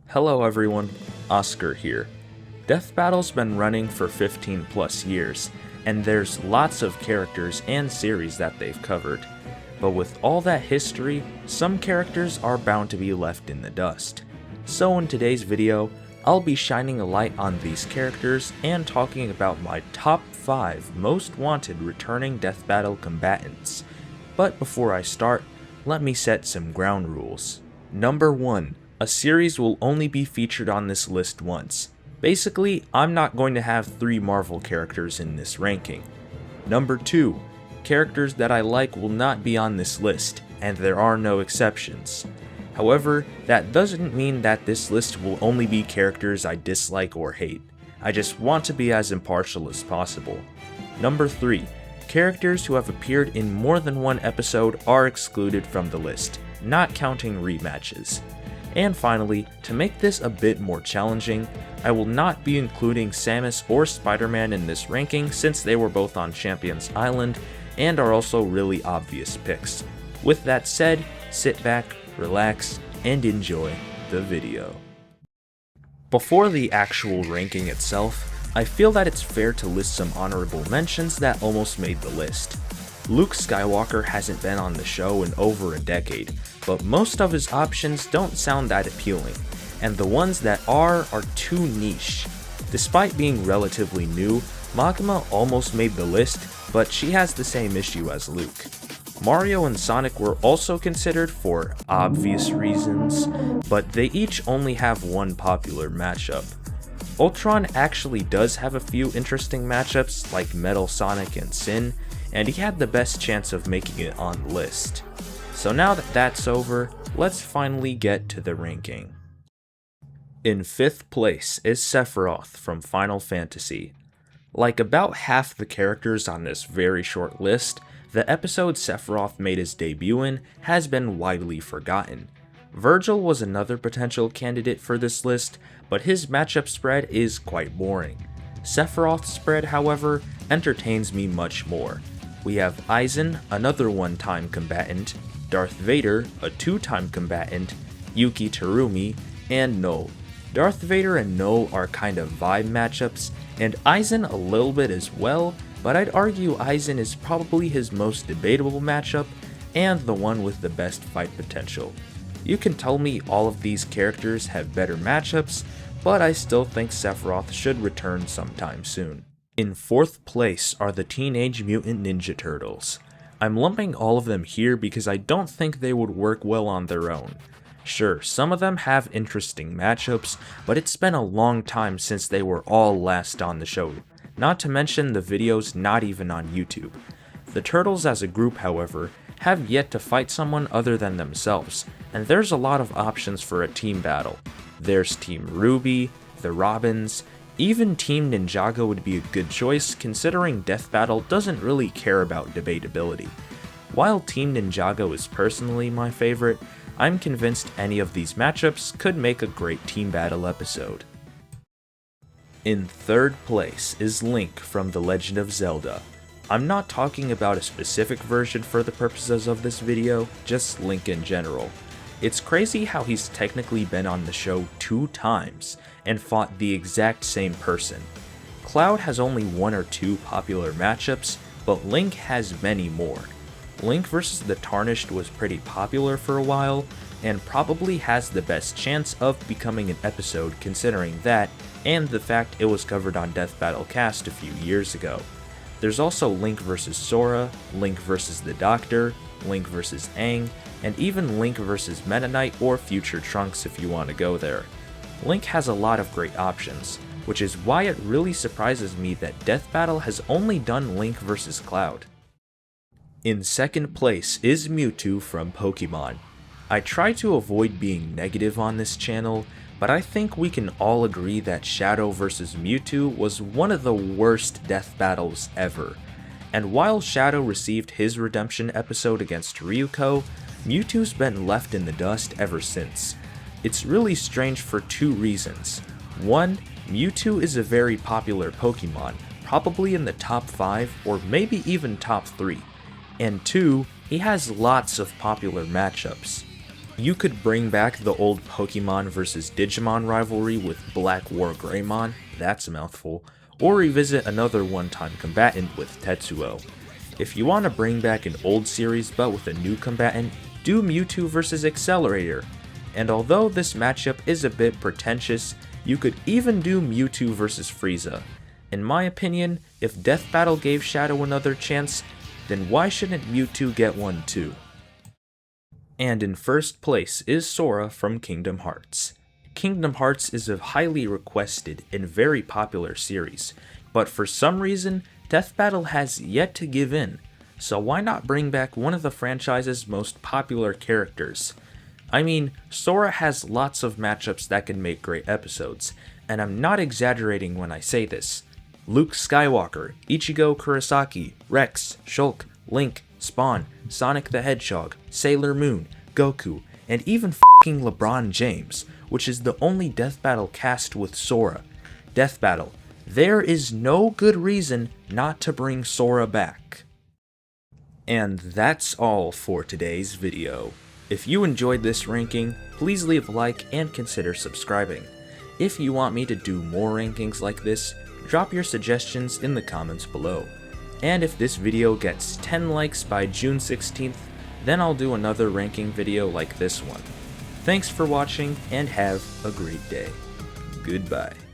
Hello everyone, Oscar here. Death Battle's been running for 15 plus years, and there's lots of characters and series that they've covered. But with all that history, some characters are bound to be left in the dust. So in today's video, I'll be shining a light on these characters and talking about my top 5 most wanted returning Death Battle combatants. But before I start, let me set some ground rules. Number 1. A series will only be featured on this list once. Basically, I'm not going to have 3 Marvel characters in this ranking. Number 2. Characters that I like will not be on this list, and there are no exceptions. However, that doesn't mean that this list will only be characters I dislike or hate. I just want to be as impartial as possible. Number 3. Characters who have appeared in more than one episode are excluded from the list, not counting rematches. And finally, to make this a bit more challenging, I will not be including Samus or Spider-Man in this ranking since they were both on Champions Island and are also really obvious picks. With that said, sit back, relax, and enjoy the video. Before the actual ranking itself, I feel that it's fair to list some honorable mentions that almost made the list. Luke Skywalker hasn't been on the show in over a decade, but most of his options don't sound that appealing, and the ones that are too niche. Despite being relatively new, Makima almost made the list, but she has the same issue as Luke. Mario and Sonic were also considered for obvious reasons, but they each only have one popular matchup. Ultron actually does have a few interesting matchups like Metal Sonic and Sin, and he had the best chance of making it on the list. So now that that's over, let's finally get to the ranking. In 5th place is Sephiroth from Final Fantasy. Like about half the characters on this very short list, the episode Sephiroth made his debut in has been widely forgotten. Virgil was another potential candidate for this list, but his matchup spread is quite boring. Sephiroth's spread, however, entertains me much more. We have Aizen, another one-time combatant, Darth Vader, a 2-time combatant, Yuki Terumi, and Null. Darth Vader and Null are kind of vibe matchups, and Aizen a little bit as well, but I'd argue Aizen is probably his most debatable matchup, and the one with the best fight potential. You can tell me all of these characters have better matchups, but I still think Sephiroth should return sometime soon. In 4th place are the Teenage Mutant Ninja Turtles. I'm lumping all of them here because I don't think they would work well on their own. Sure, some of them have interesting matchups, but it's been a long time since they were all last on the show, not to mention the videos not even on YouTube. The Turtles as a group, however, have yet to fight someone other than themselves, and there's a lot of options for a team battle. There's Team Ruby, the Robins, even Team Ninjago would be a good choice considering Death Battle doesn't really care about debatability. While Team Ninjago is personally my favorite, I'm convinced any of these matchups could make a great team battle episode. In 3rd place is Link from The Legend of Zelda. I'm not talking about a specific version for the purposes of this video, just Link in general. It's crazy how he's technically been on the show 2 times and fought the exact same person. Cloud has only 1 or 2 popular matchups, but Link has many more. Link vs. the Tarnished was pretty popular for a while, and probably has the best chance of becoming an episode considering that, and the fact it was covered on Death Battle Cast a few years ago. There's also Link vs. Sora, Link vs. the Doctor, Link vs. Aang, and even Link vs. Meta Knight or Future Trunks if you want to go there. Link has a lot of great options, which is why it really surprises me that Death Battle has only done Link vs. Cloud. In 2nd place is Mewtwo from Pokemon. I try to avoid being negative on this channel, but I think we can all agree that Shadow vs. Mewtwo was one of the worst death battles ever. And while Shadow received his redemption episode against Ryuko, Mewtwo's been left in the dust ever since. It's really strange for 2 reasons. 1, Mewtwo is a very popular Pokemon, probably in the top 5 or maybe even top 3. And 2, he has lots of popular matchups. You could bring back the old Pokemon vs Digimon rivalry with Black War Greymon, that's a mouthful, or revisit another one-time combatant with Tetsuo. If you want to bring back an old series but with a new combatant, do Mewtwo vs Accelerator. And although this matchup is a bit pretentious, you could even do Mewtwo vs Frieza. In my opinion, if Death Battle gave Shadow another chance, then why shouldn't Mewtwo get one too? And in first place is Sora from Kingdom Hearts. Kingdom Hearts is a highly requested and very popular series, but for some reason, Death Battle has yet to give in, so why not bring back one of the franchise's most popular characters? I mean, Sora has lots of matchups that can make great episodes, and I'm not exaggerating when I say this. Luke Skywalker, Ichigo Kurosaki, Rex, Shulk, Link, Spawn, Sonic the Hedgehog, Sailor Moon, Goku, and even f***ing LeBron James, which is the only Death Battle cast with Sora. Death Battle, there is no good reason not to bring Sora back. And that's all for today's video. If you enjoyed this ranking, please leave a like and consider subscribing. If you want me to do more rankings like this, drop your suggestions in the comments below. And if this video gets 10 likes by June 16th, then I'll do another ranking video like this one. Thanks for watching and have a great day. Goodbye.